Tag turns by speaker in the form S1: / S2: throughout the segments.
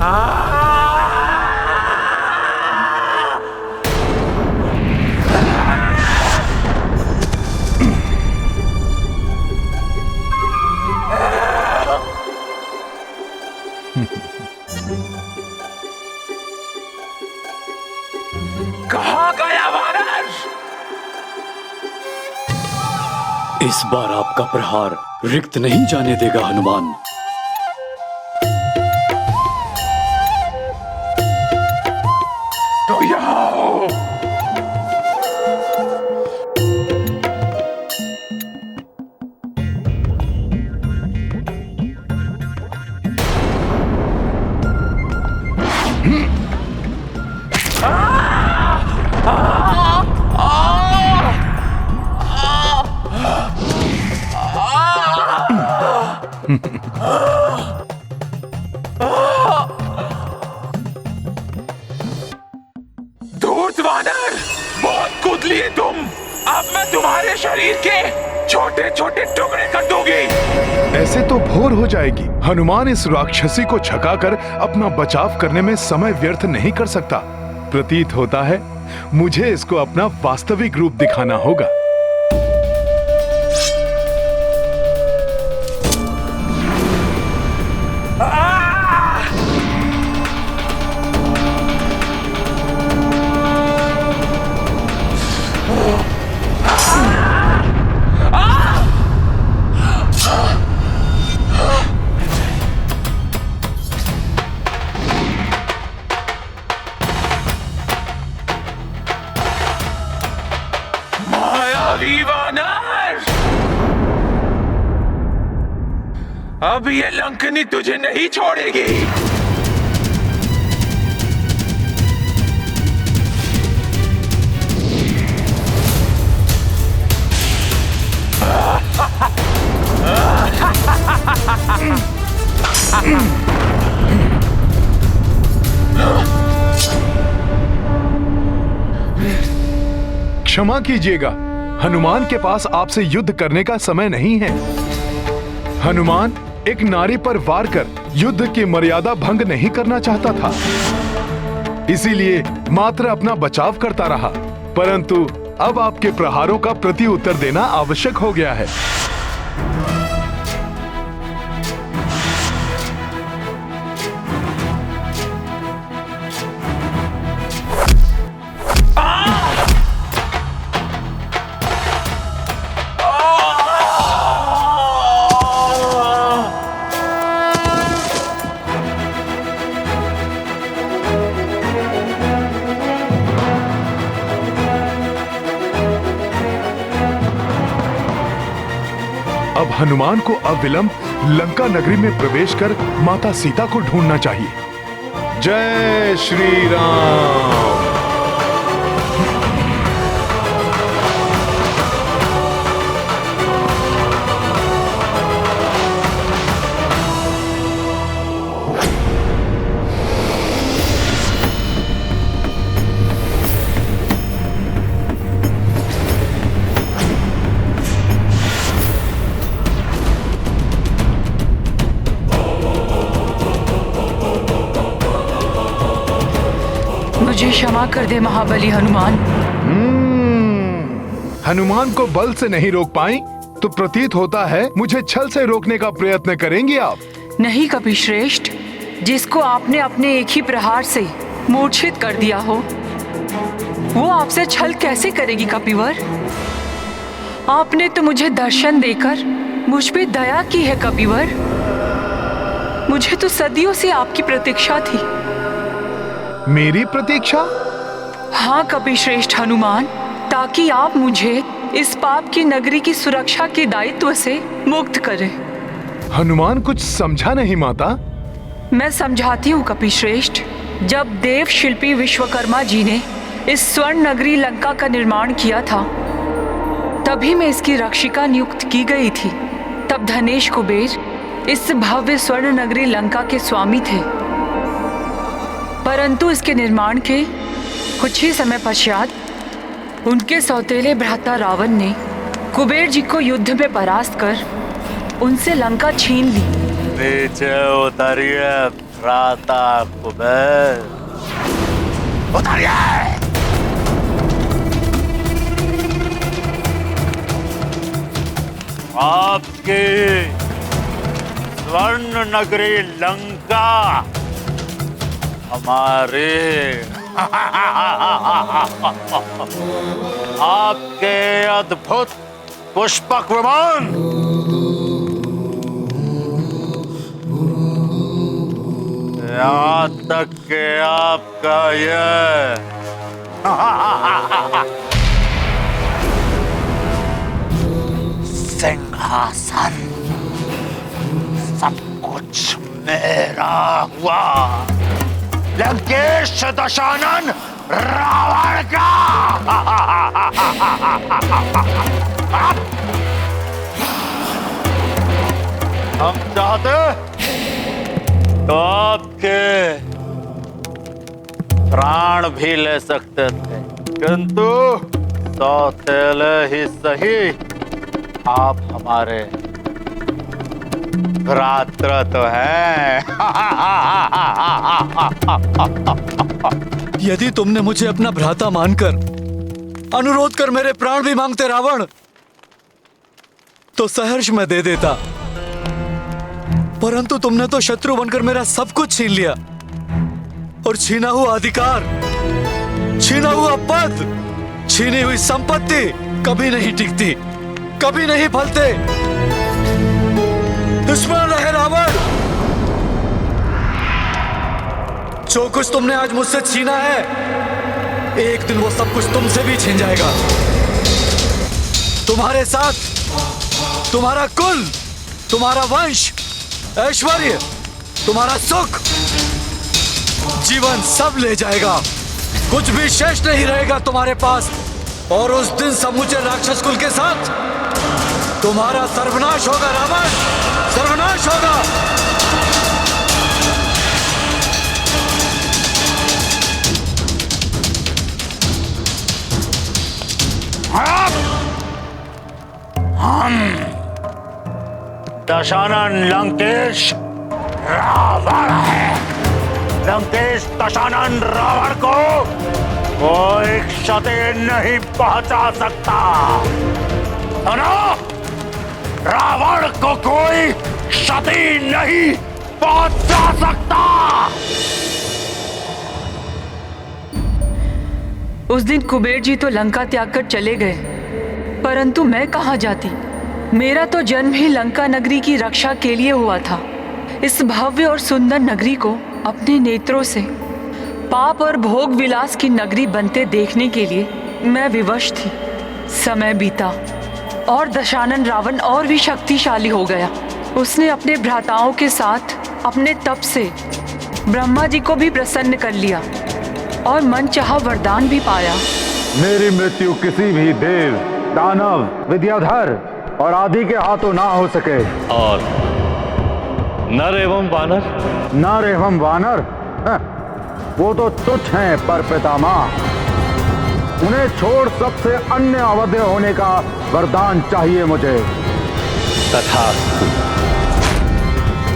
S1: कहाँ गया वानर?
S2: इस बार आपका प्रहार रिक्त नहीं जाने देगा हनुमान।
S1: तो यहाँ हो। धूर्त वानर, बहुत कूद लिए तुम। अब मैं तुम्हारे शरीर के छोटे छोटे टुकड़े कर दूंगी।
S3: ऐसे तो भोर हो जाएगी। हनुमान इस राक्षसी को छकाकर अपना बचाव करने में समय व्यर्थ नहीं कर सकता। प्रतीत होता है मुझे इसको अपना वास्तविक रूप दिखाना होगा।
S1: अब ये लंकनी तुझे नहीं छोड़ेगी।
S3: क्षमा कीजिएगा, हनुमान के पास आपसे युद्ध करने का समय नहीं है। हनुमान एक नारी पर वार कर युद्ध की मर्यादा भंग नहीं करना चाहता था, इसीलिए मात्र अपना बचाव करता रहा। परंतु अब आपके प्रहारों का प्रति उत्तर देना आवश्यक हो गया है। अब हनुमान को अविलंब लंका नगरी में प्रवेश कर माता सीता को ढूंढना चाहिए। जय श्री राम।
S4: मुझे क्षमा कर दे महाबली हनुमान।
S3: हनुमान को बल से नहीं रोक पाई तो प्रतीत होता है मुझे छल से रोकने का प्रयत्न करेंगी आप।
S4: नहीं कपिश्रेष्ठ, जिसको आपने अपने एक ही प्रहार से मूर्छित कर दिया हो वो आपसे छल कैसे करेगी कपिवर? आपने तो मुझे दर्शन देकर मुझ पे दया की है कपिवर। मुझे तो सदियों से आपकी प्रतीक्षा थी।
S3: मेरी प्रतीक्षा?
S4: हाँ कपिश्रेष्ठ हनुमान, ताकि आप मुझे इस पाप की नगरी की सुरक्षा के दायित्व से मुक्त करें।
S3: हनुमान कुछ समझा नहीं माता।
S4: मैं समझाती हूँ कपिश्रेष्ठ। जब देव शिल्पी विश्वकर्मा जी ने इस स्वर्ण नगरी लंका का निर्माण किया था तभी मैं इसकी रक्षिका नियुक्त की गई थी। तब धनेश कुबेर इस भव्य स्वर्ण नगरी लंका के स्वामी थे, परंतु इसके निर्माण के कुछ ही समय पश्चात उनके सौतेले भ्राता रावण ने कुबेर जी को युद्ध में परास्त कर उनसे लंका छीन ली।
S5: नीचे उतरिए, भ्राता कुबेर, उतरिए। आपकी स्वर्ण नगरी लंका हमारे आपके अद्भुत पुष्पक विमान यहाँ तक के आपका यह सिंहासन सब कुछ मेरा हुआ। लंकेश दशानन रावण का। हम चाहते तो आपके प्राण भी ले सकते थे, किंतु सौतेले ही सही आप हमारे भ्रात्र तो हैं।
S2: यदि तुमने मुझे अपना भ्राता मानकर अनुरोध कर मेरे प्राण भी मांगते रावण, तो सहर्ष मैं दे देता, परंतु तुमने तो शत्रु बनकर मेरा सब कुछ छीन लिया, और छीना हुआ अधिकार, छीना हुआ पद, छीनी हुई संपत्ति कभी नहीं टिकती, कभी नहीं फलते। दुश्मन रहे रावण, जो कुछ तुमने आज मुझसे छीना है, एक दिन वो सब कुछ तुमसे भी छीन जाएगा। तुम्हारे साथ तुम्हारा कुल, तुम्हारा वंश, ऐश्वर्य, तुम्हारा सुख, जीवन सब ले जाएगा, कुछ भी शेष नहीं रहेगा तुम्हारे पास। और उस दिन समूचे राक्षस कुल के साथ तुम्हारा सर्वनाश होगा रावण, सर्वनाश होगा।
S5: हम दशानन लंकेश रावण है। लंकेश दशानन रावण को कोई क्षति नहीं पहुंचा सकता। सुनो, रावण को कोई क्षति नहीं पहुंचा सकता।
S4: उस दिन कुबेर जी तो लंका त्याग कर चले गए, परंतु मैं कहाँ जाती। मेरा तो जन्म ही लंका नगरी की रक्षा के लिए हुआ था। इस भव्य और सुंदर नगरी को अपने नेत्रों से पाप और भोग विलास की नगरी बनते देखने के लिए मैं विवश थी। समय बीता और दशानन रावण और भी शक्तिशाली हो गया। उसने अपने भ्राताओं के साथ अपने तप से ब्रह्मा जी को भी प्रसन्न कर लिया और मनचाहा वरदान भी पाया।
S6: मेरी मृत्यु किसी भी देव, दानव, विद्याधर और आदि के हाथों ना हो सके।
S7: और नर एवं वानर?
S6: नर एवं वानर वो तो तुच्छ हैं पर पितामह। उन्हें छोड़ सबसे अन्य अवध्य होने का वरदान चाहिए मुझे।
S7: तथास्तु।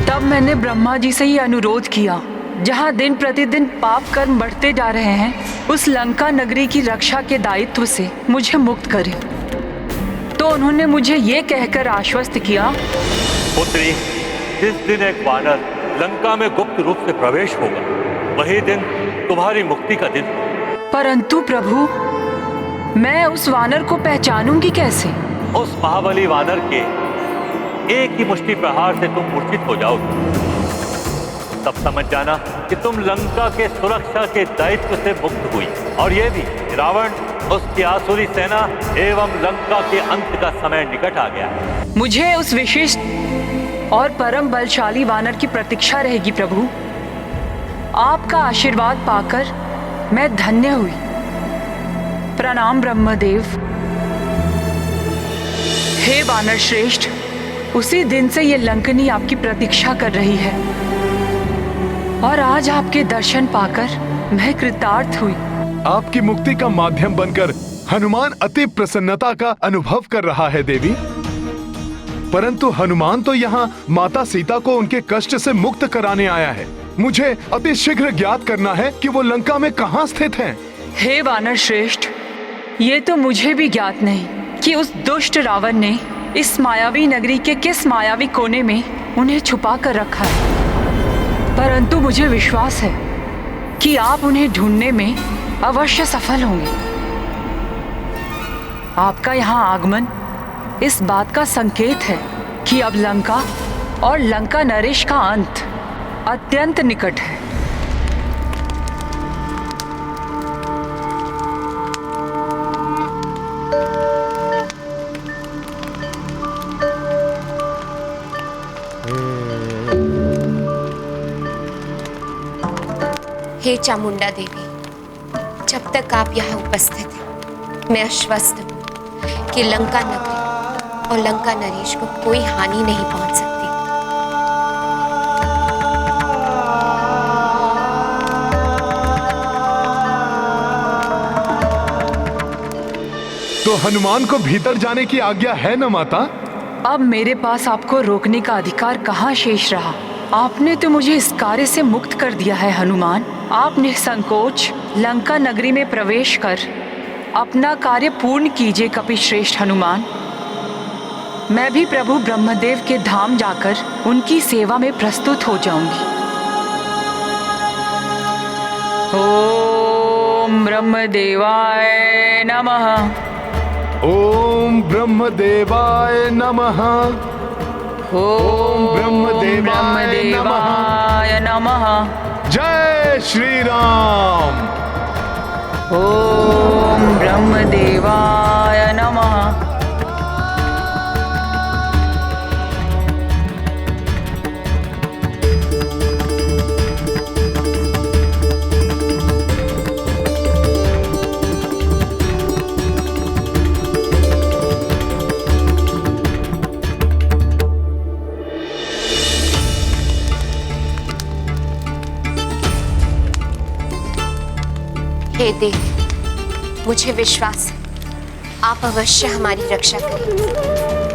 S4: तब मैंने ब्रह्मा जी से ही अनुरोध किया, जहाँ दिन प्रतिदिन पाप कर्म बढ़ते जा रहे हैं, उस लंका नगरी की रक्षा के दायित्व से मुझे मुक्त करें। तो उन्होंने मुझे ये कहकर आश्वस्त किया,
S7: पुत्री, जिस दिन एक वानर लंका में गुप्त रूप से प्रवेश होगा, वही दिन तुम्हारी मुक्ति का दिन।
S4: परंतु प्रभु, मैं उस वानर को पहचानूंगी कैसे?
S7: उस महाबली वानर के एक ही मुष्टि प्रहार से तुम मूर्छित हो जाओगे। तब समझ जाना कि तुम लंका के सुरक्षा के दायित्व से मुक्त हुई। और ये भी रावण, उसकी आसुरी सेना एवं लंका के अंत का समय निकट आ गया है।
S4: मुझे उस विशिष्ट और परम बलशाली वानर की प्रतीक्षा रहेगी प्रभु। आपका आशीर्वाद पाकर मैं धन्य हुई। प्रणाम ब्रह्मदेव। हे वानर श्रेष्ठ, उसी दिन से ये लंकनी आपकी प्रतीक्षा कर रही है और आज आपके दर्शन पाकर मैं कृतार्थ हुई।
S3: आपकी मुक्ति का माध्यम बनकर हनुमान अति प्रसन्नता का अनुभव कर रहा है देवी। परंतु हनुमान तो यहाँ माता सीता को उनके कष्ट से मुक्त कराने आया है। मुझे अति शीघ्र ज्ञात करना है कि वो लंका में कहाँ स्थित हैं।
S4: हे वानर श्रेष्ठ, ये तो मुझे भी ज्ञात नहीं कि उस दुष्ट रावण ने इस मायावी नगरी के किस मायावी कोने में उन्हें छुपा कर रखा है, परंतु मुझे विश्वास है कि आप उन्हें ढूंढने में अवश्य सफल होंगे। आपका यहाँ आगमन इस बात का संकेत है कि अब लंका और लंका नरेश का अंत अत्यंत निकट है।
S8: हे चामुंडा देवी, जब तक आप यहाँ उपस्थित हैं, मैं आश्वस्त हूँ कि लंका नगरी और लंका नरेश को कोई हानि नहीं पहुँच सकती।
S3: तो हनुमान को भीतर जाने की आज्ञा है न माता?
S4: अब मेरे पास आपको रोकने का अधिकार कहाँ शेष रहा। आपने तो मुझे इस कार्य से मुक्त कर दिया है हनुमान। आप निसंकोच लंका नगरी में प्रवेश कर अपना कार्य पूर्ण कीजिए कपिश्रेष्ठ हनुमान। मैं भी प्रभु ब्रह्मदेव के धाम जाकर उनकी सेवा में प्रस्तुत हो जाऊंगी। ओम ब्रह्मदेवाय नमः।
S3: ओम ब्रह्मदेवाय नमः।
S4: ओम
S3: ब्रह्मदेवाय
S4: नमः।
S3: जय श्री राम।
S4: ओम ब्रह्मदेवाय नमः।
S8: हे देवी, मुझे विश्वास है आप अवश्य हमारी रक्षा करेंगे।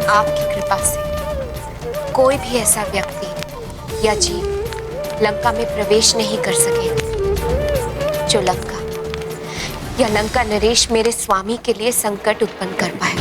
S8: आपकी कृपा से कोई भी ऐसा व्यक्ति या जीव लंका में प्रवेश नहीं कर सकेगा जो लंका या लंका नरेश मेरे स्वामी के लिए संकट उत्पन्न कर पाए।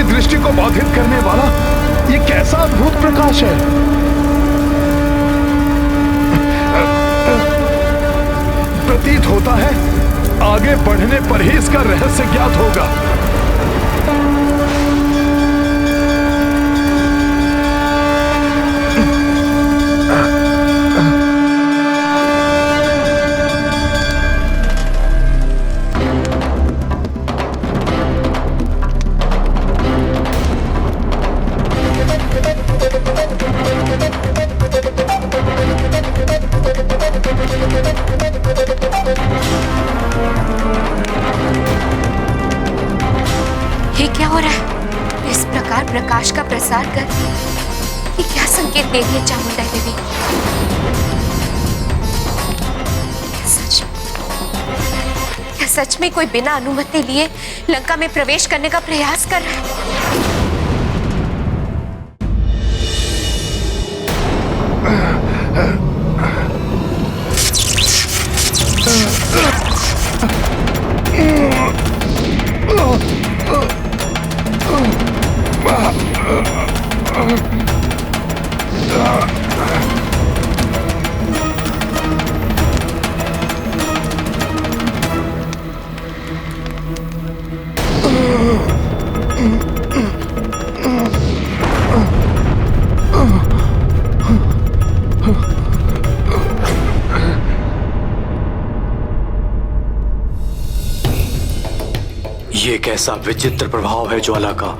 S3: दृष्टि को बाधित करने वाला ये कैसा अद्भुत प्रकाश है। प्रतीत होता है आगे बढ़ने पर ही इसका रहस्य ज्ञात होगा।
S8: ये क्या हो रहा है? इस प्रकार प्रकाश का प्रसार कर ये क्या संकेत दे रही है चामुंडा देवी? क्या सच में कोई बिना अनुमति लिए लंका में प्रवेश करने का प्रयास कर रहा है?
S2: ये कैसा विचित्र प्रभाव है ज्वाला का।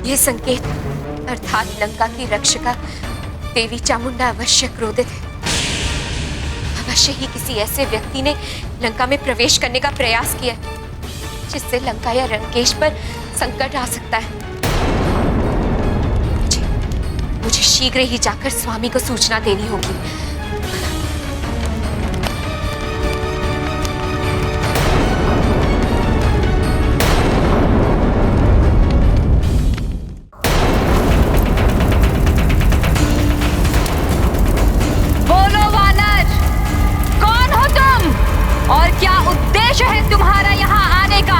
S8: ये संकेत अर्थात लंका की रक्षिका देवी चामुंडा अवश्य क्रोधित है। अवश्य ही किसी ऐसे व्यक्ति ने लंका में प्रवेश करने का प्रयास किया जिससे लंका या लंकेश पर संकट आ सकता है। मुझे शीघ्र ही जाकर स्वामी को सूचना देनी होगी।
S9: और क्या उद्देश्य है तुम्हारा यहाँ आने का?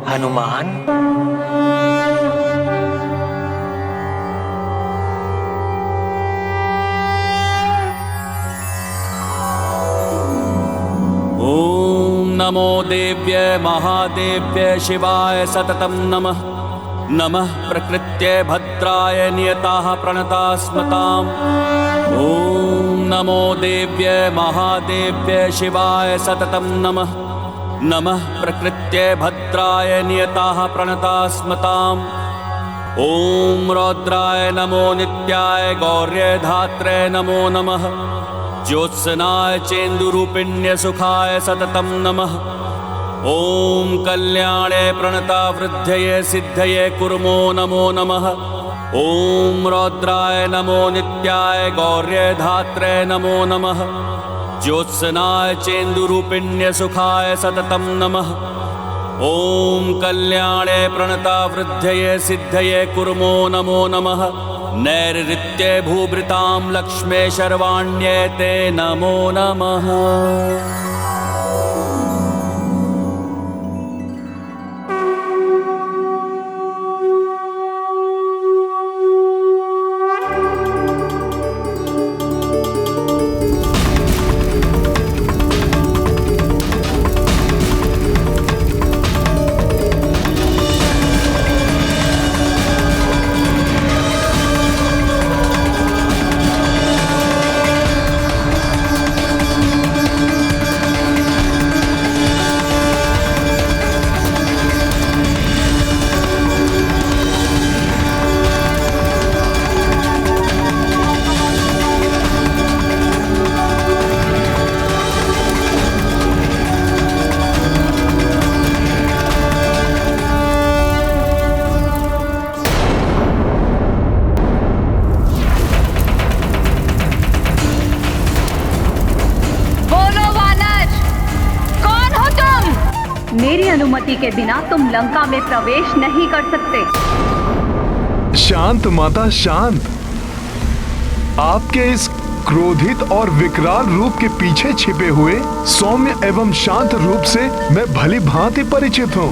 S10: हनुमान,
S2: ओम नमो देव्य महादेव्य शिवाय सततं नमः। नमः प्रकृत्यै भद्राय नियताः प्रणतास्मताम्। ओम नमो देव्य महादेव्य शिवाय सततं नमः। नमः प्रकृत्यै भद्राय नियताः प्रणतास्मताम्। ओम रौद्राय नमो नित्याय गौर्य धात्रे नमो नमः। ज्योत्सनाय चेन्दुरूपिण्य सुखाय सततं नमः। ओम कल्याणे प्रणता वृद्धये सिद्धये कुर्मो नमो नमः। ओम रौद्राय नमो नित्याय गौर्य धात्रे नमो नमः। ज्योत्सनाय चेन्दुरूपिण्य सुखाय सततं नमः।
S10: ओम कल्याणे प्रणता वृद्धये सिद्धये कुर्मो नमो नमः। नैऋत्ये भूभृतां लक्ष्मे शर्वाण्ये ते नमो नमः।
S9: मेरी अनुमति के बिना तुम लंका में प्रवेश नहीं कर सकते।
S3: शांत माता शांत। आपके इस क्रोधित और विकराल रूप के पीछे छिपे हुए सौम्य एवं शांत रूप से मैं भली भांति परिचित हूं।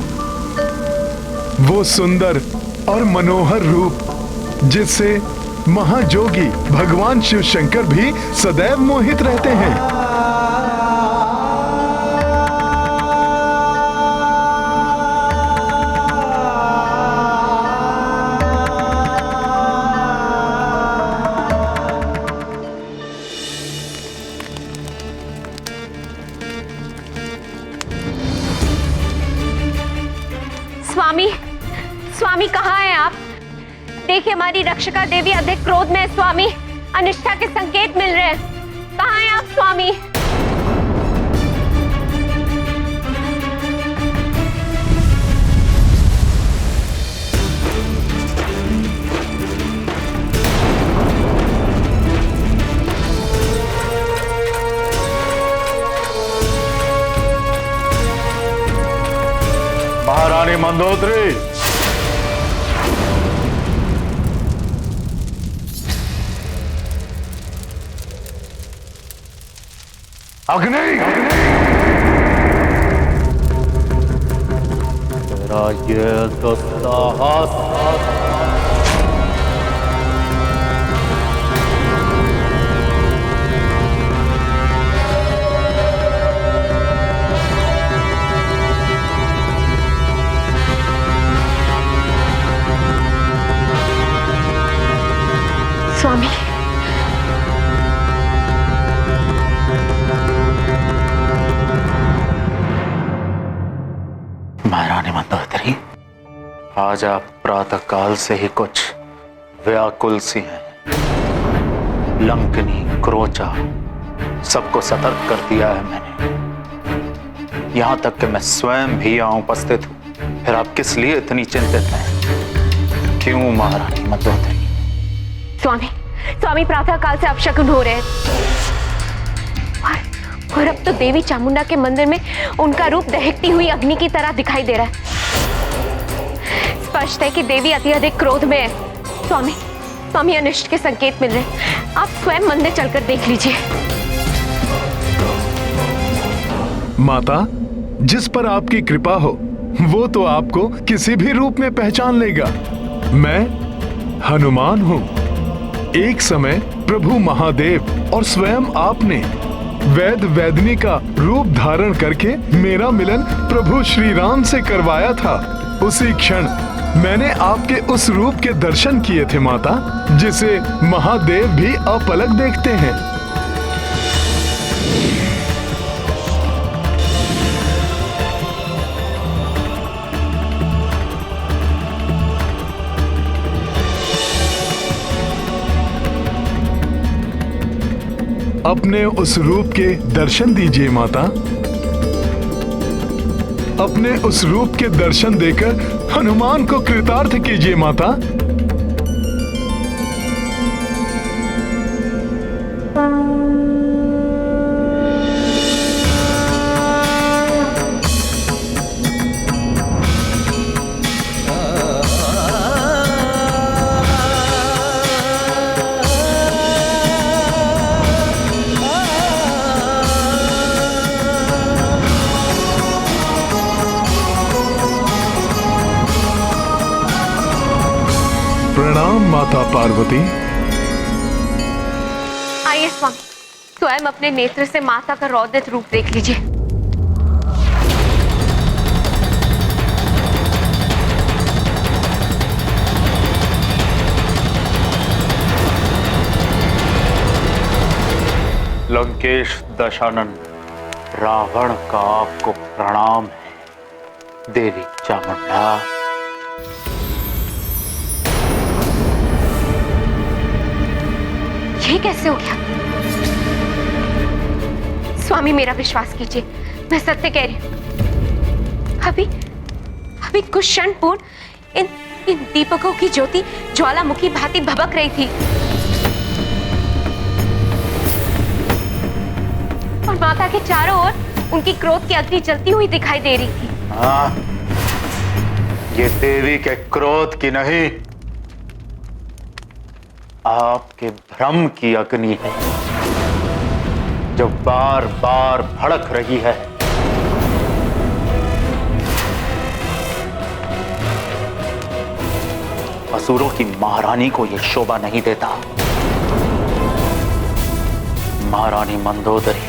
S3: वो सुंदर और मनोहर रूप जिससे महाजोगी भगवान शिव शंकर भी सदैव मोहित रहते हैं।
S8: स्वामी, स्वामी कहाँ हैं आप? देखिए हमारी रक्षिका देवी अधिक क्रोध में है स्वामी। अनिष्टा के संकेत मिल रहे हैं। कहाँ हैं आप स्वामी?
S5: महारानी मंदोदरी, अग्नि, तेरा ये तो साहस।
S8: स्वामी,
S5: महारानी मंदोदरी, आज आप प्रातः काल से ही कुछ व्याकुल सी हैं। लंकनी, क्रोचा सबको सतर्क कर दिया है मैंने। यहां तक कि मैं स्वयं भी यहां उपस्थित हूं। फिर आप किस लिए इतनी चिंतित हैं? क्यों महारानी मंदोदरी?
S8: स्वामी, स्वामी प्रातः काल से अपशकुन हो रहे हैं। और अब तो देवी चामुंडा के मंदिर में उनका रूप दहकती हुई अग्नि की तरह दिखाई दे रहा है। स्पष्ट है कि देवी अत्यधिक क्रोध में है। स्वामी, स्वामी अनिष्ट के संकेत मिल रहे हैं। आप स्वयं मंदिर चलकर देख लीजिए।
S3: माता, जिस पर आपकी कृपा हो वो तो आपको किसी भी रूप में पहचान लेगा। मैं हनुमान हूं। एक समय प्रभु महादेव और स्वयं आपने वैद वेदनी का रूप धारण करके मेरा मिलन प्रभु श्री राम से करवाया था। उसी क्षण मैंने आपके उस रूप के दर्शन किए थे माता, जिसे महादेव भी अपलक देखते हैं। अपने उस रूप के दर्शन दीजिए माता। अपने उस रूप के दर्शन देकर हनुमान को कृतार्थ कीजिए माता। प्रणाम माता पार्वती।
S8: आइए स्वामी, स्वयं अपने नेत्र से माता का रौद्र रूप देख लीजिए।
S5: लंकेश दशानन, रावण का आपको प्रणाम है। देवी चामुंडा,
S8: ये कैसे हो गया? स्वामी मेरा विश्वास कीजिए, मैं सत्य कह रही हूं। अभी कुछ क्षण पूर्व इन दीपकों की ज्योति ज्वालामुखी भांति भभक रही थी और माता के चारों ओर उनकी क्रोध की अग्नि जलती हुई दिखाई दे रही थी।
S5: हाँ, ये देवी के क्रोध की नहीं, आपके भ्रम की अग्नि है जो बार बार भड़क रही है। असुरों की महारानी को यह शोभा नहीं देता। महारानी मंदोदरी,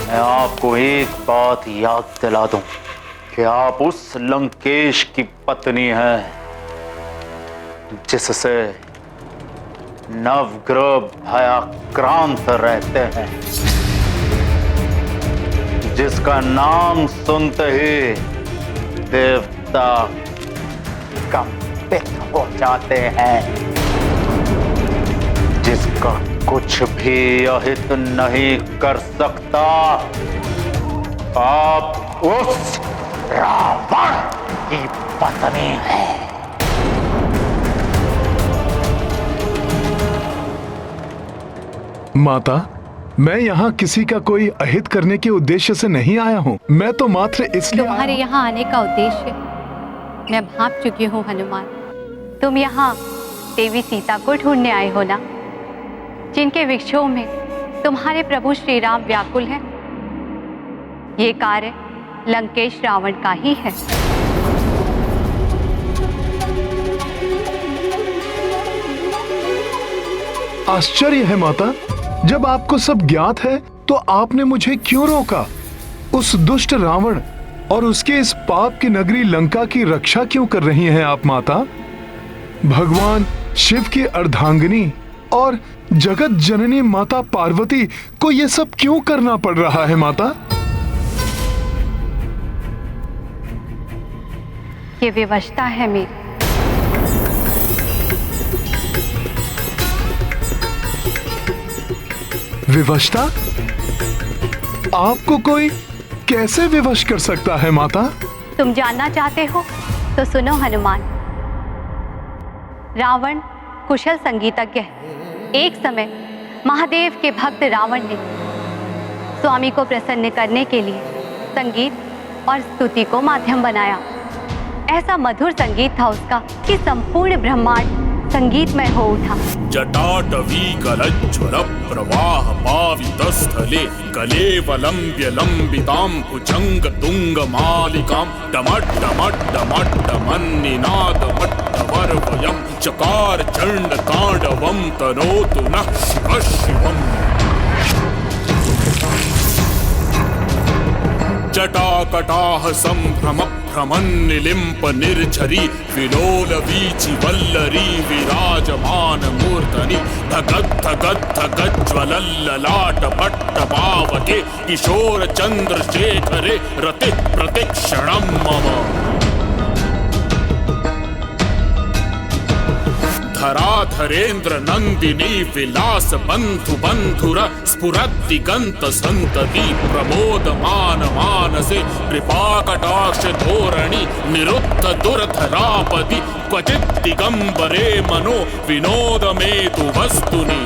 S5: मैं आपको एक बात याद दिला दूं कि आप उस लंकेश की पत्नी हैं जिससे नवग्रह भयाक्रांत रहते हैं, जिसका नाम सुनते ही देवता कंपित हो जाते हैं, जिसका कुछ भी अहित नहीं कर सकता। आप उस रावण की पत्नी हैं।
S3: माता, मैं यहाँ किसी का कोई अहित करने के उद्देश्य से नहीं आया हूँ। मैं तो मात्र इसलिए
S9: तुम्हारे यहाँ आने का उद्देश्य मैं भांप चुकी हूँ हनुमान। तुम यहाँ देवी सीता को ढूंढने आए हो ना, जिनके विक्षोभ में तुम्हारे प्रभु श्री राम व्याकुल हैं। ये कार्य लंकेश रावण का ही है।
S3: आश्चर्य है माता, जब आपको सब ज्ञात है तो आपने मुझे क्यों रोका? उस दुष्ट रावण और उसके इस पाप की नगरी लंका की रक्षा क्यों कर रही हैं आप माता? भगवान शिव की अर्धांगिनी और जगत जननी माता पार्वती को ये सब क्यों करना पड़ रहा है माता?
S9: ये विवशता है मेरी।
S3: विवशता? आपको कोई कैसे विवश कर सकता है माता?
S9: तुम जानना चाहते हो तो सुनो हनुमान। रावण कुशल संगीतज्ञ है। एक समय महादेव के भक्त रावण ने स्वामी को प्रसन्न करने के लिए संगीत और स्तुति को माध्यम बनाया। ऐसा मधुर संगीत था उसका कि संपूर्ण ब्रह्मांड संगीतमय हो उठा।
S10: जटाटवी गलज्ज्वल प्रवाह पावितस्थले कलेवलम्ब्य लम्बितां भुजंग तुंग मालिकां डमड्डमड्डमड्डमन्निनादमट्टवर्वयं चकार चंड तांडवं तनोतु नः शिवः शिवम्। जटाकटाह संभ्रम भ्रमन्निलिम्प निर्झरी विलोल वीचि वल्लरी विराजमान मूर्धनि धगद् धगद् धगज्ज्वलल्ललाट पट्टपावके किशोर चंद्रशेखरे रति प्रतिक्षणं मम। धराधरेन्द्र नंदिनी विलास बंधु बंधुर स्फुरद्दिगंत संतति प्रमोदमान मानसे कृपा कटाक्ष धोरणि निरुद्ध दुर्धरापदि क्वचित् दिगंबरे मनो विनोद मेतु वस्तुनि।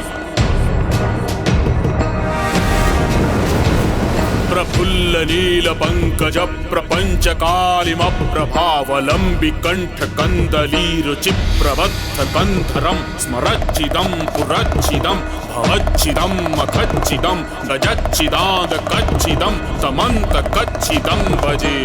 S10: प्रफुल्ल नील पंकज प्रपंच कालिम प्रभावलंबि कंठ कंदली रुचि प्रबद्ध कंधरम स्मरच्चिदं पुरच्चिदं भवच्चिदं मखच्चिदं गजच्चिदाद कच्चिदं तमंत कच्चिदं भजे।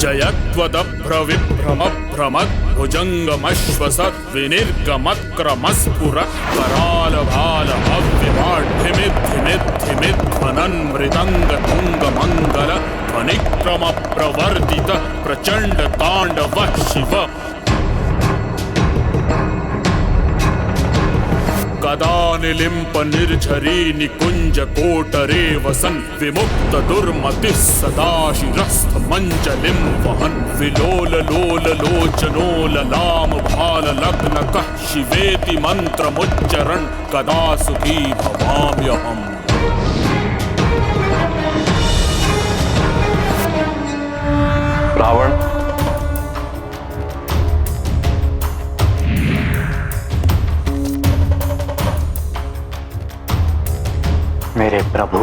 S10: जयत्वदभ्रविभ्रमभ्रमद्भुजङ्गमश्वसद्विनिर्गमत्क्रमस्फुर करालभालभव्यमाढ्यमिद्धिमिद्धिमिध्वनन्मृदङ्गतुङ्गमङ्गल ध्वनिक्रमप्रवर्धित प्रचण्डताण्डव शिव कदा निलिम्प निर्झरी निकुंज कोटरे वसन विमुक्त दुर्मतिः सदा शिरस्थ मंजलिं वहन विलोल लोल लोचनो ललाम भाल लग्न कः शिवेति मंत्रमुच्चरण कदा सुखी भवाम्यहम्।
S5: रावण, मेरे प्रभु,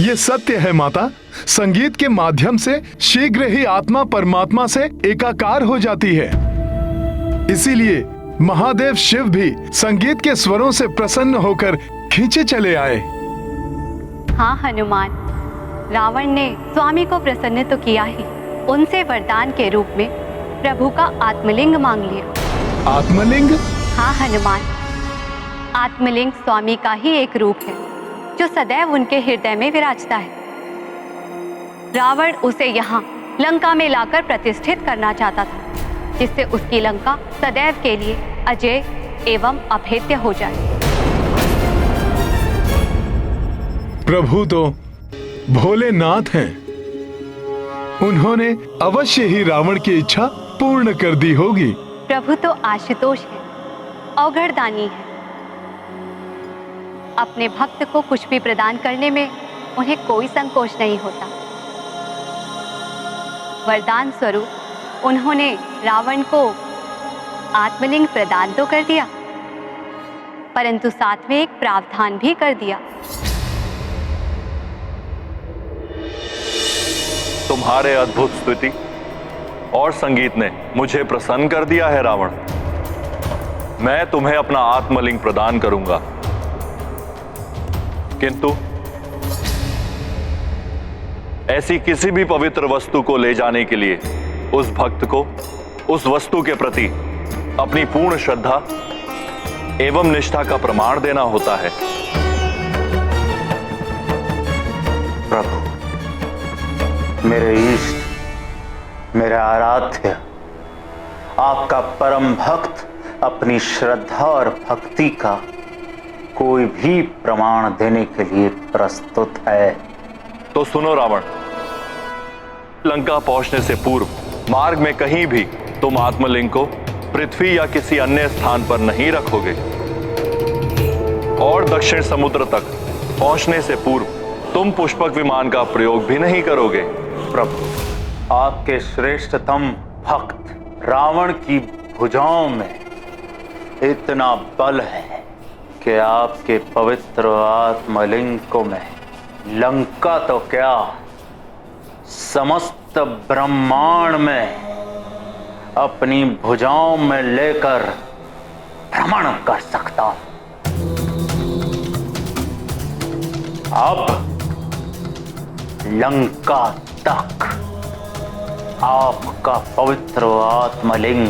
S3: ये सत्य है माता। संगीत के माध्यम से शीघ्र ही आत्मा परमात्मा से एकाकार हो जाती है। इसीलिए महादेव शिव भी संगीत के स्वरों से प्रसन्न होकर खींचे चले आए।
S9: हाँ हनुमान, रावण ने स्वामी को प्रसन्न तो किया ही, उनसे वरदान के रूप में प्रभु का आत्मलिंग मांग लिया।
S3: आत्मलिंग?
S9: हाँ हनुमान, आत्मलिंग स्वामी का ही एक रूप है जो सदैव उनके हृदय में विराजता है। रावण उसे यहाँ लंका में लाकर प्रतिष्ठित करना चाहता था, जिससे उसकी लंका सदैव के लिए अजय एवं अभेद्य हो जाए।
S3: प्रभु तो भोलेनाथ हैं। उन्होंने अवश्य ही रावण की इच्छा पूर्ण कर दी होगी।
S9: प्रभु तो आशुतोष है, अवघड़दानी है। अपने भक्त को कुछ भी प्रदान करने में उन्हें कोई संकोच नहीं होता। वरदान स्वरूप उन्होंने रावण को आत्मलिंग प्रदान तो कर दिया, परंतु साथ में एक प्रावधान भी कर दिया।
S11: तुम्हारे अद्भुत स्तुति और संगीत ने मुझे प्रसन्न कर दिया है रावण। मैं तुम्हें अपना आत्मलिंग प्रदान करूंगा, किंतु ऐसी किसी भी पवित्र वस्तु को ले जाने के लिए उस भक्त को उस वस्तु के प्रति अपनी पूर्ण श्रद्धा एवं निष्ठा का प्रमाण देना होता है।
S5: प्रभु, मेरे इष्ट, मेरे आराध्य, आपका परम भक्त अपनी श्रद्धा और भक्ति का कोई भी प्रमाण देने के लिए प्रस्तुत है।
S11: तो सुनो रावण, लंका पहुंचने से पूर्व मार्ग में कहीं भी तुम आत्मलिंग को पृथ्वी या किसी अन्य स्थान पर नहीं रखोगे और दक्षिण समुद्र तक पहुंचने से पूर्व तुम पुष्पक विमान का प्रयोग भी नहीं करोगे।
S5: प्रभु, आपके श्रेष्ठतम भक्त रावण की भुजाओं में इतना बल है कि आपके पवित्र आत्मलिंग को मैं लंका तो क्या समस्त ब्रह्मांड में अपनी भुजाओं में लेकर भ्रमण कर सकता हूं। अब लंका तक आपका पवित्र आत्मलिंग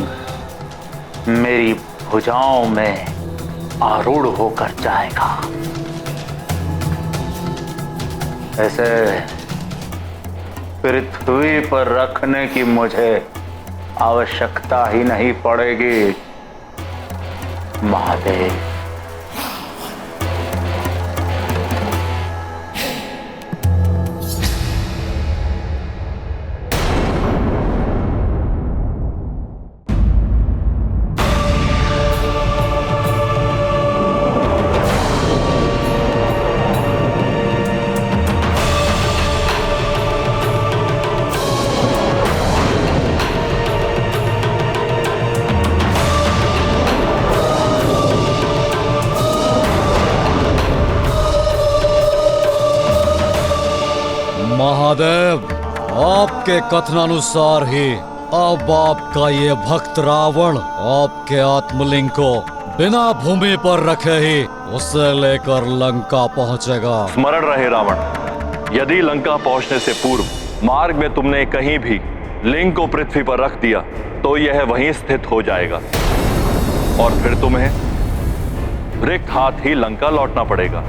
S5: मेरी भुजाओं में आरूढ़ होकर जाएगा। ऐसे पृथ्वी पर रखने की मुझे आवश्यकता ही नहीं पड़ेगी महादेव।
S2: महादेव, आपके कथनानुसार ही अब आपका ये भक्त रावण आपके आत्मलिंग को बिना भूमि पर रखे ही उसे लेकर लंका पहुंचेगा।
S11: स्मरण रहे रावण, यदि लंका पहुंचने से पूर्व मार्ग में तुमने कहीं भी लिंग को पृथ्वी पर रख दिया तो यह वहीं स्थित हो जाएगा और फिर तुम्हें रिक्त हाथ ही लंका लौटना पड़ेगा।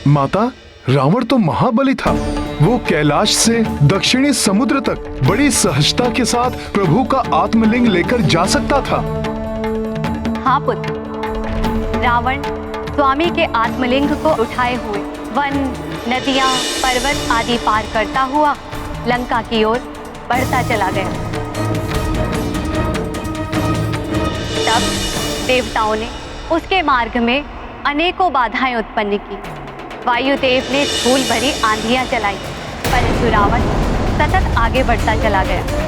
S3: माता, रावण तो महाबली था। वो कैलाश से दक्षिणी समुद्र तक बड़ी सहजता के साथ प्रभु का आत्मलिंग लेकर जा सकता था।
S9: हाँ पुत्र, रावण स्वामी के आत्मलिंग को उठाए हुए वन, नदियां, पर्वत आदि पार करता हुआ लंका की ओर बढ़ता चला गया। तब देवताओं ने उसके मार्ग में अनेकों बाधाएं उत्पन्न की। वायुदेव ने धूल भरी आंधियां चलाई, परंतु रावण सतत आगे बढ़ता चला गया।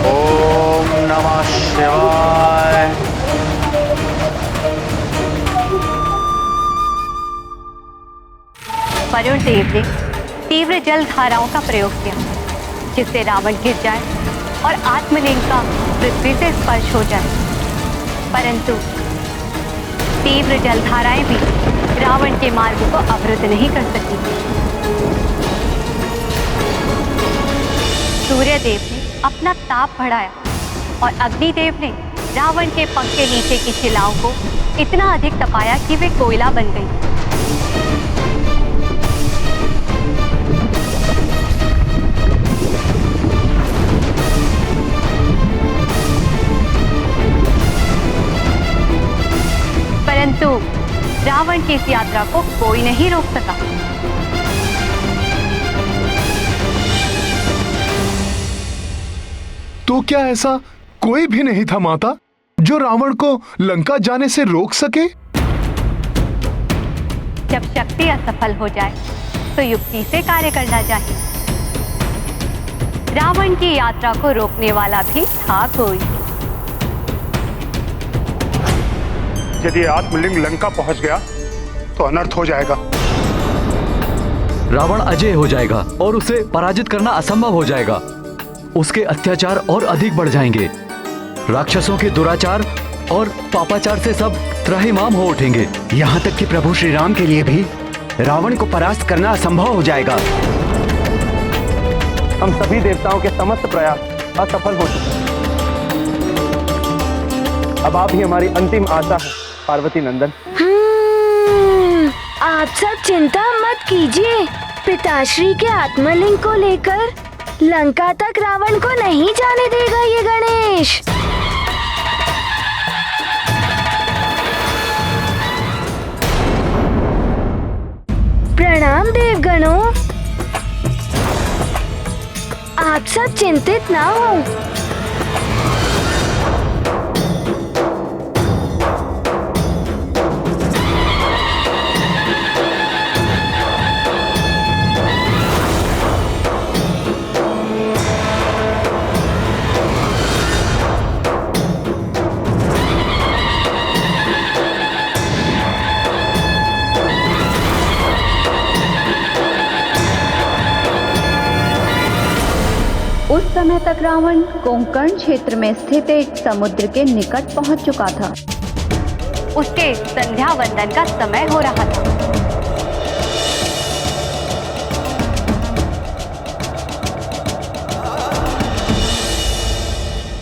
S5: ओम नमः शिवाय।
S9: वरुण देव ने तीव्र जल धाराओं का प्रयोग किया, जिससे रावण गिर जाए और आत्मलिंग का पृथ्वी से स्पर्श हो जाए, परंतु तीव्र जल धाराएं भी रावण के मार्ग को अवरुद्ध नहीं कर सकी। सूर्यदेव ने अपना ताप बढ़ाया और अग्निदेव ने रावण के पंख के नीचे की शिलाओं को इतना अधिक तपाया कि वे कोयला बन गई। परंतु रावण की इस यात्रा को कोई नहीं रोक सका।
S3: तो क्या ऐसा कोई भी नहीं था माता, जो रावण को लंका जाने से रोक सके?
S9: जब शक्ति असफल हो जाए तो युक्ति से कार्य करना चाहिए। रावण की यात्रा को रोकने वाला भी था कोई।
S6: यदि आत्मलिंग लंका पहुंच गया तो अनर्थ हो जाएगा।
S2: रावण अजय हो जाएगा और उसे पराजित करना असंभव हो जाएगा। उसके अत्याचार और अधिक बढ़ जाएंगे। राक्षसों के दुराचार और पापाचार से सब त्राहिमाम हो उठेंगे।
S12: यहाँ तक कि प्रभु श्री राम के लिए भी रावण को परास्त करना असंभव हो जाएगा।
S13: हम सभी देवताओं के समस्त प्रयास असफल हो चुके हैं। अब आप ही हमारी अंतिम आशा है पार्वती नंदन।
S14: आप सब चिंता मत कीजिए। पिताश्री के आत्मलिंग को लेकर लंका तक रावण को नहीं जाने देगा ये गणेश। प्रणाम देवगणों। आप सब चिंतित ना हो।
S9: उस समय तक रावण कोंकण क्षेत्र में स्थित एक समुद्र के निकट पहुंच चुका था। उसके संध्या वंदन का समय हो रहा था।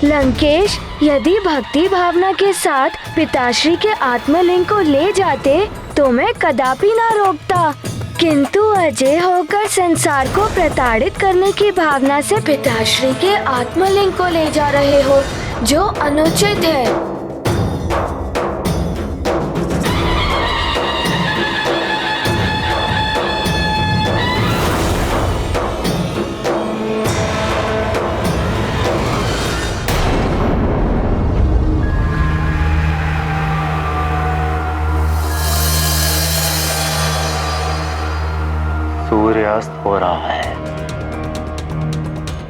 S14: लंकेश, यदि भक्ति भावना के साथ पिताश्री के आत्मलिंग को ले जाते तो मैं कदापि ना रोकता, किंतु अजय होकर संसार को प्रताड़ित करने की भावना से पिताश्री के आत्मलिंग को ले जा रहे हो, जो अनुचित है।
S5: सूर्यास्त हो रहा है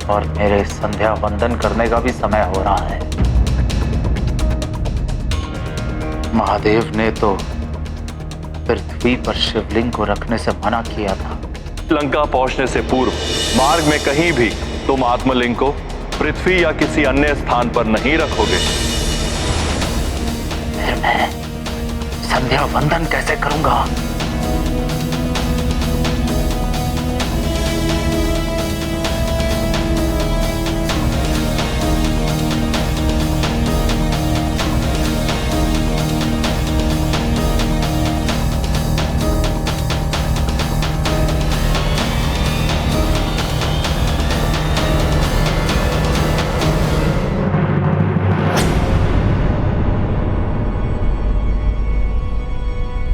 S5: और मेरे संध्या वंदन करने का भी समय हो रहा है। महादेव ने तो पृथ्वी पर शिवलिंग को रखने से मना किया था।
S11: लंका पहुंचने से पूर्व मार्ग में कहीं भी तुम आत्मलिंग को पृथ्वी या किसी अन्य स्थान पर नहीं रखोगे।
S5: फिर मैं संध्या वंदन कैसे करूंगा?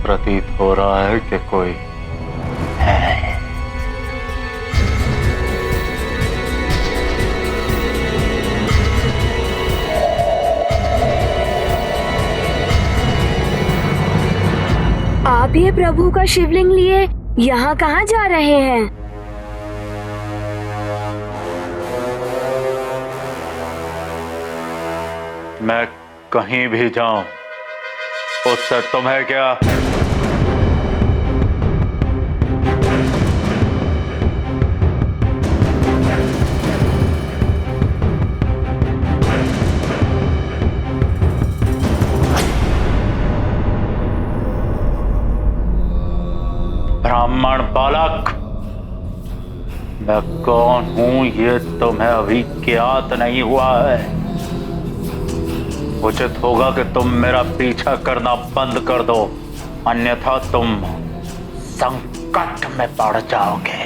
S5: प्रतीत हो रहा है कि कोई है।
S14: आप ये प्रभु का शिवलिंग लिए यहाँ कहाँ जा रहे हैं?
S5: मैं कहीं भी जाऊं उससे तुम्हें क्या? ब्राह्मण बालक, मैं कौन हूं ये तुम्हें अभी ज्ञात नहीं हुआ है। उचित होगा कि तुम मेरा पीछा करना बंद कर दो, अन्यथा तुम संकट में पड़ जाओगे।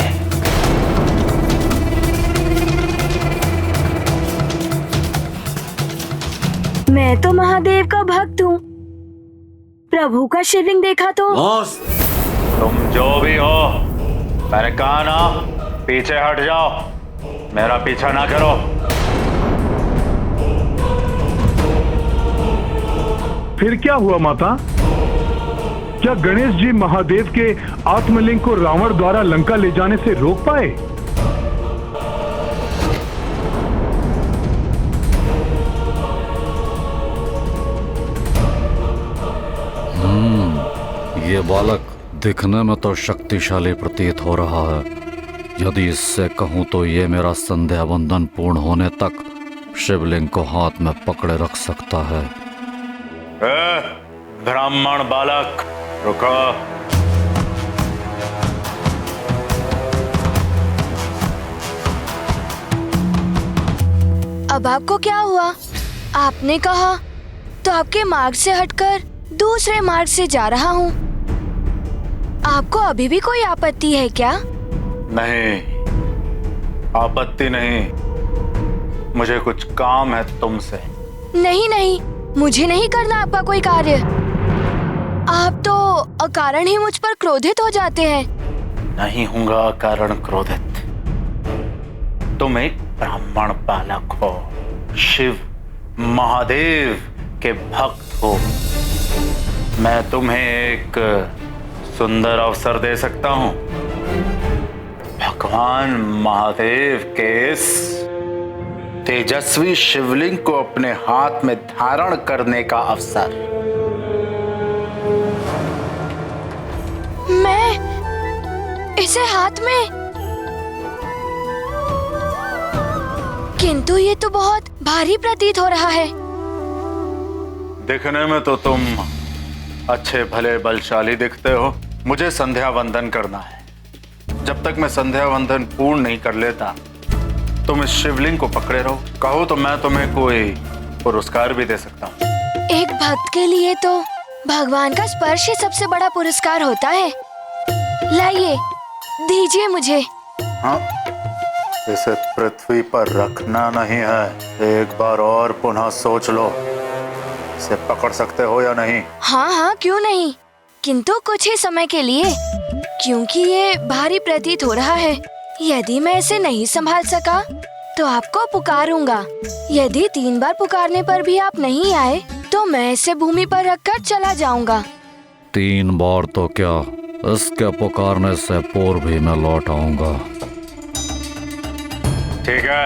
S14: मैं तो महादेव का भक्त हूँ। प्रभु का शिवलिंग देखा तो
S5: तुम जो भी हो, मैंने कहा ना, पीछे हट जाओ, मेरा पीछा ना करो।
S3: फिर क्या हुआ माता? क्या गणेश जी महादेव के आत्मलिंग को रावण द्वारा लंका ले जाने से रोक पाए?
S2: ये बालक दिखने में तो शक्तिशाली प्रतीत हो रहा है। यदि इससे कहूं तो ये मेरा संध्या वंदन पूर्ण होने तक शिवलिंग को हाथ में पकड़े रख सकता है।
S5: ब्राह्मण बालक, रुको।
S14: अब आपको क्या हुआ? आपने कहा तो आपके मार्ग से हटकर दूसरे मार्ग से जा रहा हूँ। आपको अभी भी कोई आपत्ति है क्या?
S5: नहीं, आपत्ति नहीं। मुझे कुछ काम है तुमसे।
S14: नहीं नहीं, मुझे नहीं करना आपका कोई कार्य। आप तो अकारण ही मुझ पर क्रोधित हो जाते हैं।
S5: नहीं हूँगा अकारण क्रोधित। तुम एक ब्राह्मण बालक हो, शिव महादेव के भक्त हो। मैं तुम्हें एक सुंदर अवसर दे सकता हूँ। भगवान महादेव के इस तेजस्वी शिवलिंग को अपने हाथ में धारण करने का अवसर।
S14: मैं इसे हाथ में? किंतु ये तो बहुत भारी प्रतीत हो रहा है।
S5: दिखने में तो तुम अच्छे भले बलशाली दिखते हो। मुझे संध्या वंदन करना है। जब तक मैं संध्या वंदन पूर्ण नहीं कर लेता, तुम इस शिवलिंग को पकड़े रहो। कहो तो मैं तुम्हें कोई पुरस्कार भी दे सकता हूँ।
S14: एक भक्त के लिए तो भगवान का स्पर्श ही सबसे बड़ा पुरस्कार होता है। लाइए, दीजिए मुझे।
S5: हाँ, इसे पृथ्वी पर रखना नहीं है। एक बार और पुनः सोच लो, इसे पकड़ सकते हो या नहीं?
S14: हाँ हाँ, क्यों नहीं, किंतु कुछ ही समय के लिए, क्योंकि ये भारी प्रतीत हो रहा है। यदि मैं इसे नहीं संभाल सका तो आपको पुकारूंगा। यदि 3 बार पुकारने पर भी आप नहीं आए तो मैं इसे भूमि पर रखकर चला जाऊंगा।
S2: 3 बार तो क्या, इसके पुकारने से पूर्व भी मैं लौट आऊंगा।
S5: ठीक है,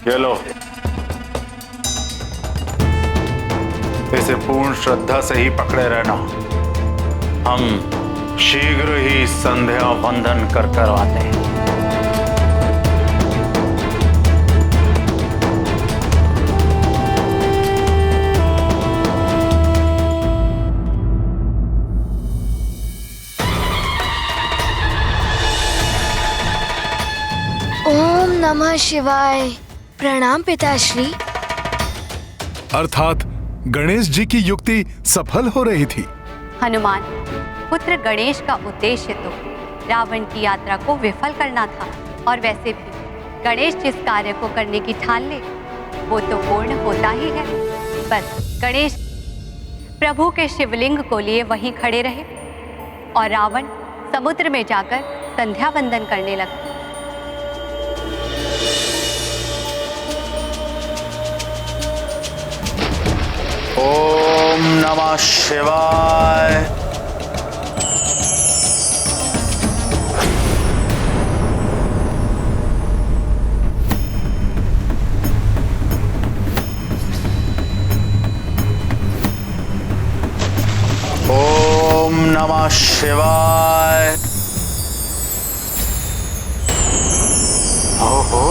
S5: ये लो। इसे पूर्ण श्रद्धा से ही पकड़े रहना। हम शीघ्र ही संध्या वंदन कर करवाते हैं।
S14: ओम नमः शिवाय। प्रणाम पिताश्री।
S3: अर्थात गणेश जी की युक्ति सफल हो रही थी।
S9: हनुमान, पुत्र गणेश का उद्देश्य तो रावण की यात्रा को विफल करना था, और वैसे भी गणेश जिस कार्य को करने की ठान ले वो तो पूर्ण होता ही है। बस गणेश प्रभु के शिवलिंग को लिए वहीं खड़े रहे और रावण समुद्र में जाकर संध्या वंदन करने लगा।
S5: ओम नमः शिवाय। ओम नमः शिवाय। ओहो,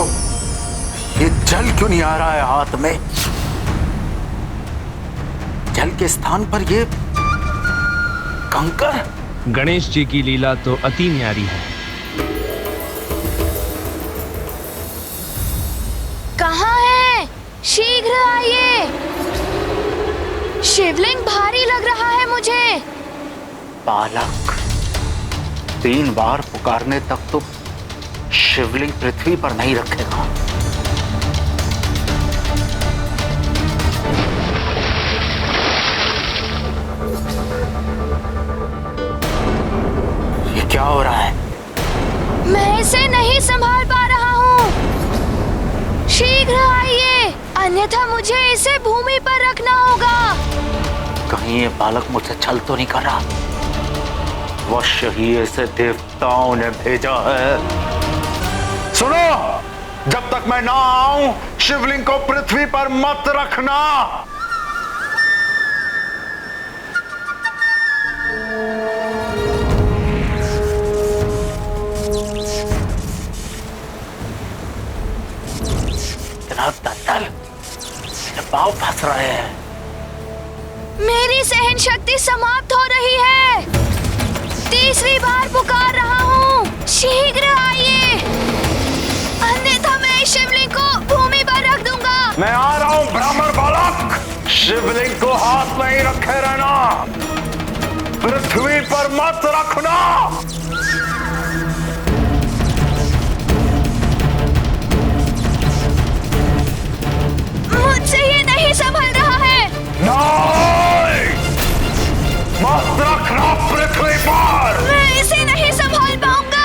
S5: ये जल क्यों नहीं आ रहा है हाथ में? जल के स्थान पर ये कंकर।
S15: गणेश जी की लीला तो अति न्यारी है।
S14: कहाँ है? शीघ्र आइए। शिवलिंग भारी लग रहा है मुझे।
S5: बालक, 3 बार पुकारने तक तो शिवलिंग पृथ्वी पर नहीं रखेगा। ये क्या हो रहा है?
S14: मैं इसे नहीं संभाल पा रहा हूँ। शीघ्र आइए, अन्यथा मुझे इसे भूमि पर रखना होगा।
S5: कहीं ये बालक मुझसे छल तो नहीं कर रहा? वश्य ही ऐसे देवताओं ने भेजा है। सुनो, जब तक मैं ना आऊं शिवलिंग को पृथ्वी पर मत रखना। इतना दलदल, मेरे पांव फंस रहे हैं।
S14: मेरी सहन शक्ति समाप्त हो रही है। 3री बार पुकार रहा हूँ। शीघ्र आइए, अन्यथा मैं शिवलिंग को भूमि पर रख दूंगा।
S5: मैं आ रहा हूँ ब्राह्मण बालक। शिवलिंग को हाथ में ही रखे रहना, पृथ्वी पर मत रखना।
S14: मुझसे ये नहीं संभल रहा है।
S5: नहीं, मत रखना पृथ्वी पर।
S14: मैं इसे नहीं संभाल पाऊंगा।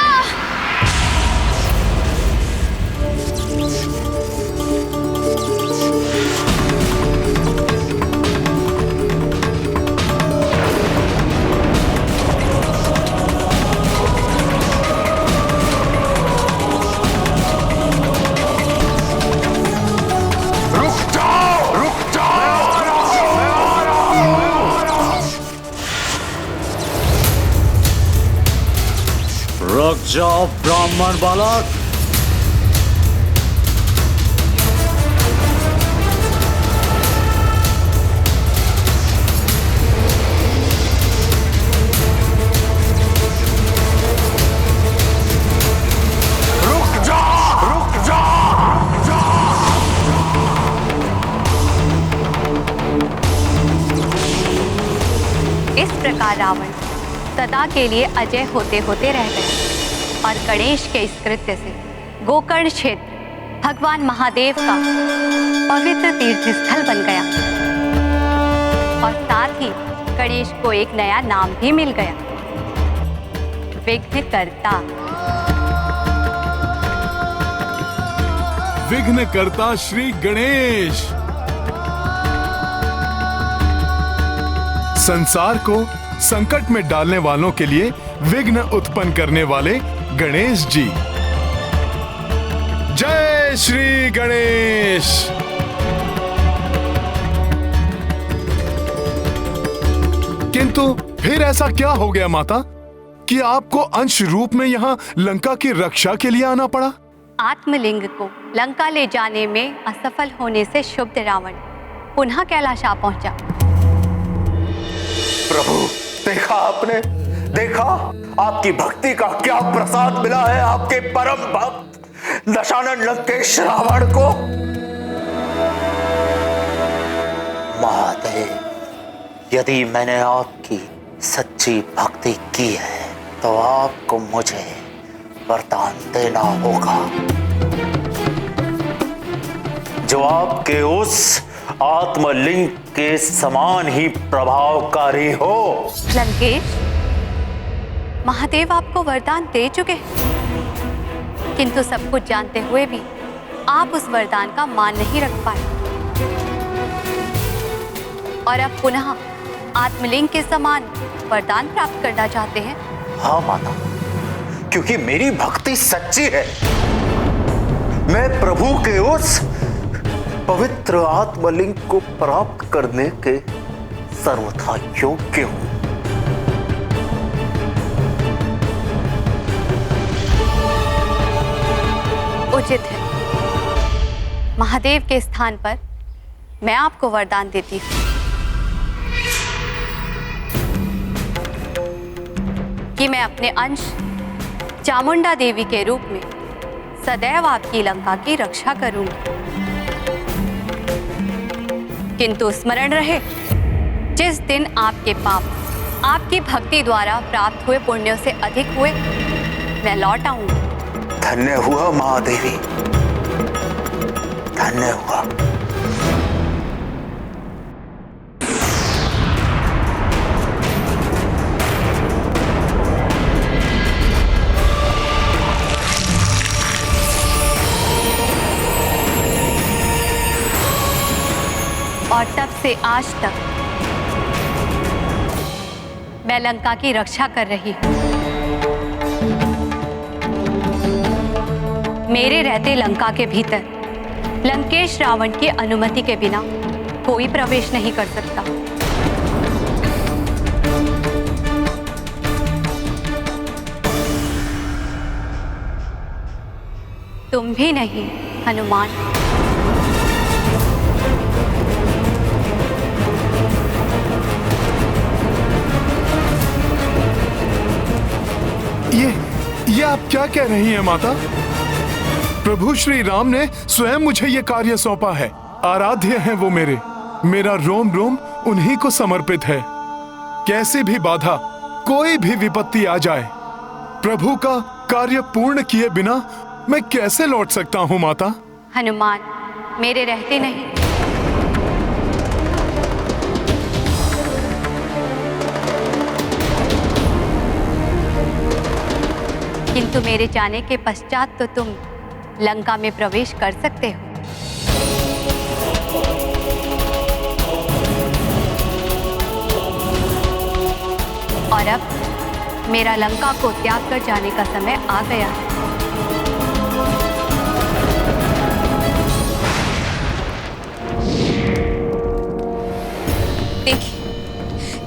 S2: रुक जाओ ब्राह्मण बालक।
S5: रुक जा, रुक जा, रुक जा।
S9: इस प्रकार रावण सदा के लिए अजय होते होते रह गए और गणेश के इस कृत्य से गोकर्ण क्षेत्र भगवान महादेव का पवित्र तीर्थ स्थल बन गया और साथ ही गणेश को एक नया नाम भी मिल गया, विघ्नकर्ता।
S3: विघ्नकर्ता श्री गणेश। संसार को संकट में डालने वालों के लिए विघ्न उत्पन्न करने वाले गणेश जी। जय श्री गणेश। किंतु फिर ऐसा क्या हो गया माता? कि आपको अंश रूप में यहाँ लंका की रक्षा के लिए आना पड़ा?
S9: आत्मलिंग को लंका ले जाने में असफल होने से क्षुब्ध रावण पुनः कैलाश आ पहुंचा।
S5: प्रभु, देखा आपने, देखा आपकी भक्ति का क्या प्रसाद मिला है आपके परम भक्त दशानन लंकेश रावण को। महादेव, यदि मैंने आपकी सच्ची भक्ति की है तो आपको मुझे वरदान देना होगा जो आपके उस आत्मलिंग के समान ही प्रभावकारी हो।
S9: लंकेश, महादेव आपको वरदान दे चुके हैं, किंतु सब कुछ जानते हुए भी आप उस वरदान का मान नहीं रख पाए और अब पुनः आत्मलिंग के समान वरदान प्राप्त करना चाहते हैं।
S5: हाँ माता, क्योंकि मेरी भक्ति सच्ची है। मैं प्रभु के उस पवित्र आत्मलिंग को प्राप्त करने के सर्वथा योग्य हूं।
S9: उचित है, महादेव के स्थान पर मैं आपको वरदान देती हूँ कि मैं अपने अंश चामुंडा देवी के रूप में सदैव आपकी लंका की रक्षा करूंगी। किंतु स्मरण रहे, जिस दिन आपके पाप आपकी भक्ति द्वारा प्राप्त हुए पुण्यों से अधिक हुए, मैं लौट आऊंगी।
S5: धन्य हुआ महादेवी, धन्य हुआ।
S9: और तब से आज तक मैं लंका की रक्षा कर रही हूं। मेरे रहते लंका के भीतर लंकेश रावण की अनुमति के बिना कोई प्रवेश नहीं कर सकता। तुम भी नहीं हनुमान।
S3: ये आप क्या कह रही हैं माता? प्रभु श्री राम ने स्वयं मुझे ये कार्य सौंपा है। आराध्य हैं वो मेरा रोम रोम उन्हीं को समर्पित है। कैसी भी बाधा, कोई भी विपत्ति आ जाए, प्रभु का कार्य पूर्ण किए बिना मैं कैसे लौट सकता हूँ माता?
S9: हनुमान, मेरे रहते नहीं, किंतु मेरे जाने के पश्चात तो तुम लंका में प्रवेश कर सकते हो। और अब मेरा लंका को त्याग कर जाने का समय आ गया है।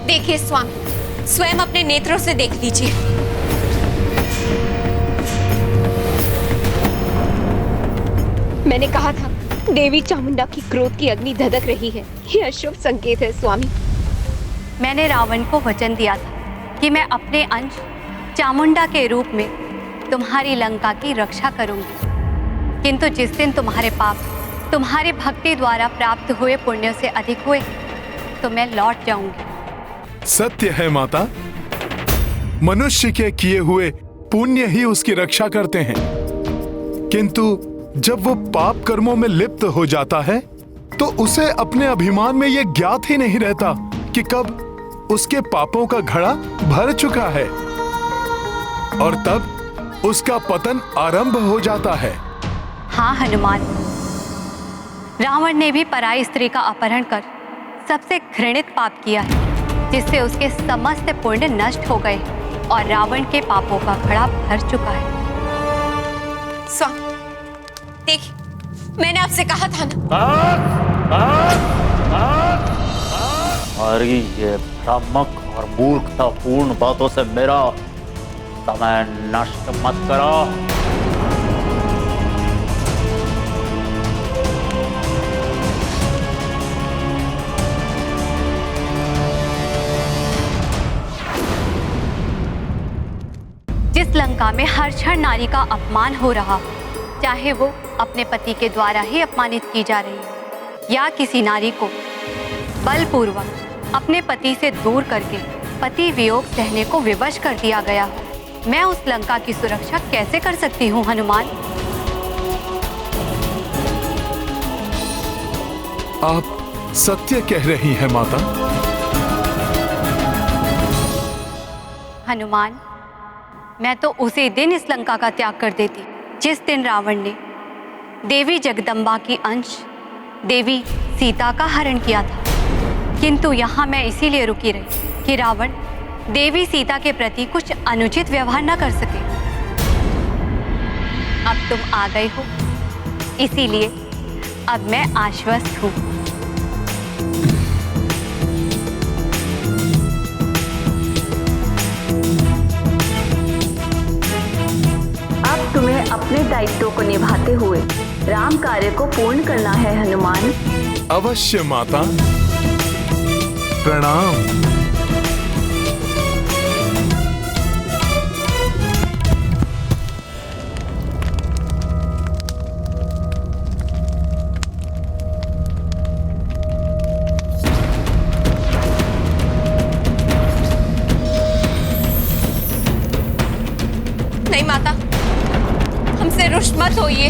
S8: देखिए स्वामी, स्वयं अपने नेत्रों से देख लीजिए। मैंने कहा था, देवी चामुंडा की क्रोध की अग्नि धधक रही है। यह अशुभ संकेत है स्वामी।
S9: मैंने रावण को वचन दिया था कि मैं अपने अंश चामुंडा के रूप में तुम्हारी लंका की रक्षा करूंगी, किंतु जिस दिन तुम्हारे पाप तुम्हारी भक्ति द्वारा प्राप्त हुए पुण्यों से अधिक हुए तो मैं लौट जाऊंगी।
S3: सत्य है माता, मनुष्य के किए हुए पुण्य ही उसकी रक्षा करते हैं, किंतु जब वो पाप कर्मों में लिप्त हो जाता है तो उसे अपने अभिमान में ये ज्ञात ही नहीं रहता कि कब उसके पापों का घड़ा भर चुका है और तब उसका पतन आरंभ हो जाता है।
S9: हाँ हनुमान, रावण ने भी पराई स्त्री का अपहरण कर सबसे घृणित पाप किया है, जिससे उसके समस्त पुण्य नष्ट हो गए और रावण के पापों का घड़ा भर चुका है।
S8: स्वामी देखिए, मैंने आपसे कहा था ना।
S5: हमारी ये भ्रामक और मूर्खतापूर्ण बातों से मेरा समय नष्ट मत करो।
S9: जिस लंका में हर क्षण नारी का अपमान हो रहा हो, चाहे वो अपने पति के द्वारा ही अपमानित की जा रही हो या किसी नारी को बलपूर्वक अपने पति से दूर करके पति वियोग सहने को विवश कर दिया गया हो, मैं उस लंका की सुरक्षा कैसे कर सकती हूँ हनुमान?
S3: आप सत्य कह रही हैं माता।
S9: हनुमान, मैं तो उसी दिन इस लंका का त्याग कर देती जिस दिन रावण ने देवी जगदम्बा की अंश देवी सीता का हरण किया था। किंतु यहाँ मैं इसीलिए रुकी रही कि रावण देवी सीता के प्रति कुछ अनुचित व्यवहार न कर सके। अब तुम आ गए हो, इसीलिए अब मैं आश्वस्त हूँ।
S16: अब तुम्हें अपने दायित्वों को निभाते हुए राम कार्य को पूर्ण करना है हनुमान।
S3: अवश्य माता। प्रणाम।
S8: नहीं माता, हमसे रुष्ट मत होइए।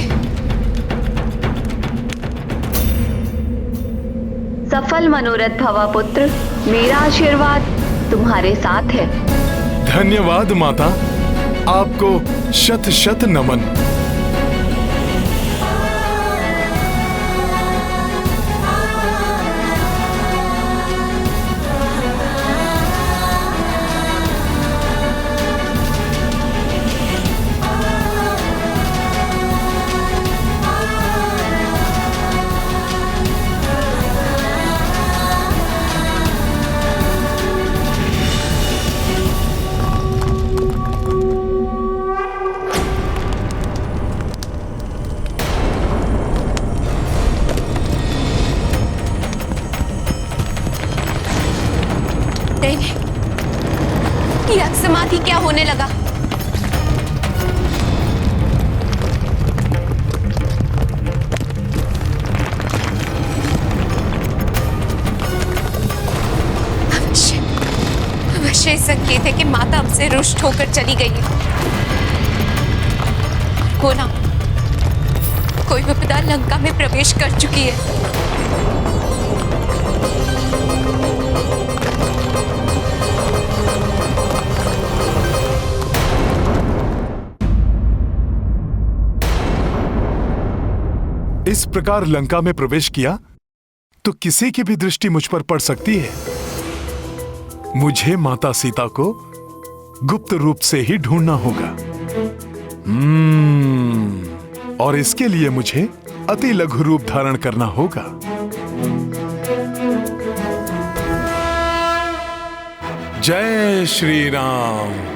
S16: सफल मनोरथ भवा पुत्र, मेरा आशीर्वाद तुम्हारे साथ है।
S3: धन्यवाद माता, आपको शत शत नमन।
S8: यह समाधि क्या होने लगा? अवश्य संकेत है कि माता हमसे रुष्ट होकर चली गई है। हो ना, कोई विपदा लंका में प्रवेश कर चुकी है।
S3: इस प्रकार लंका में प्रवेश किया तो किसी की भी दृष्टि मुझ पर पड़ सकती है। मुझे माता सीता को गुप्त रूप से ही ढूंढना होगा। और इसके लिए मुझे अति लघु रूप धारण करना होगा। जय श्री राम।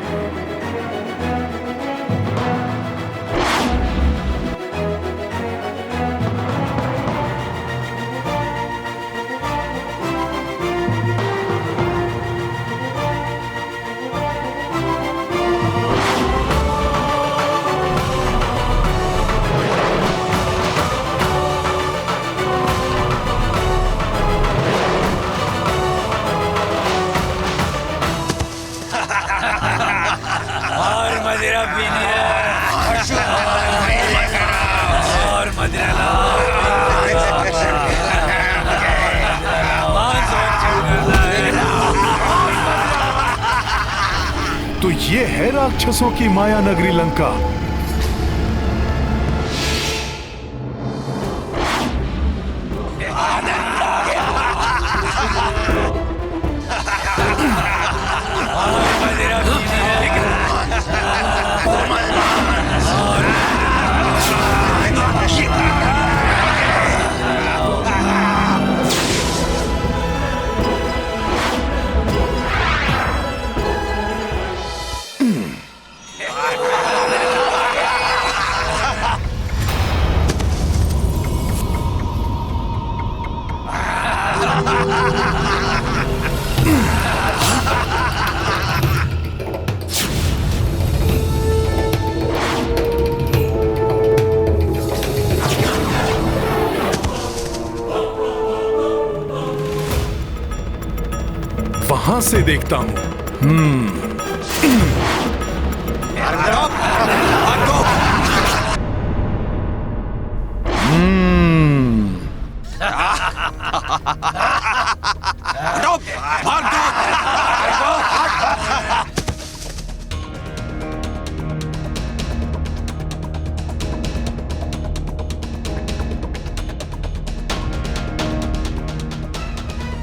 S3: तो ये है राक्षसों की माया नगरी लंका। वहां से देखता हूं।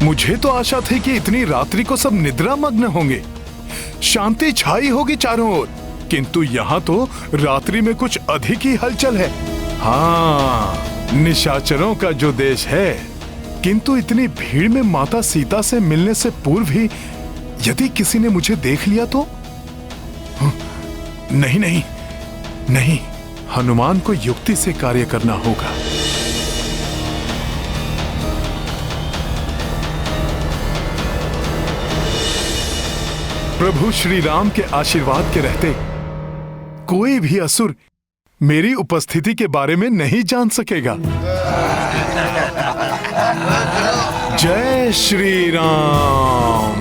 S3: मुझे तो आशा थी कि इतनी रात्रि को सब निद्रा मग्न होंगे, शांति छाई होगी चारों ओर, किंतु यहाँ तो रात्रि में कुछ अधिक ही हलचल है। हाँ, निशाचरों का जो देश है, किंतु इतनी भीड़ में माता सीता से मिलने से पूर्व ही यदि किसी ने मुझे देख लिया तो? नहीं नहीं नहीं, हनुमान को युक्ति से कार्य करना होगा। प्रभु श्री राम के आशीर्वाद के रहते कोई भी असुर मेरी उपस्थिति के बारे में नहीं जान सकेगा। जय श्री राम।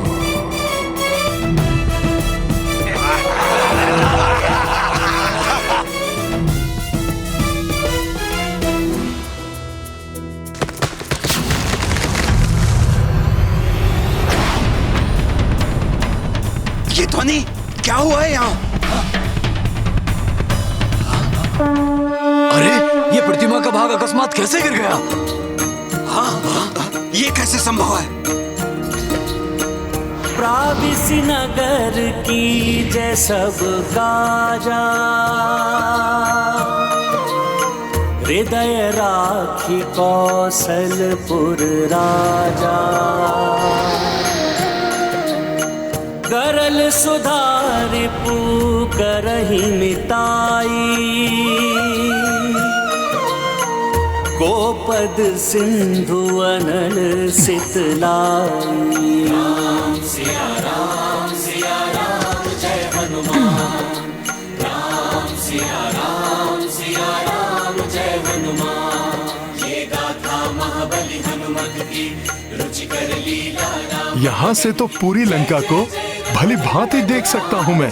S17: ये ध्वनि क्या हुआ है यहाँ?
S2: अरे, ये प्रतिमा का भाग अकस्मात कैसे गिर गया?
S17: ये कैसे संभव है?
S18: प्राविसी नगर की जय सब काजा, हृदय राखी कौशलपुर राजा। करल सुधार पू करहि मिताई, गोपद सिंधु अनल सितलाई। राम सिया राम जय हनुमान, राम सिया राम जय हनुमान। ये गाथा महाबली हनुमत की रुचिकर लीला।
S3: यहाँ से तो पूरी लंका को भली भांति देख सकता हूँ मैं।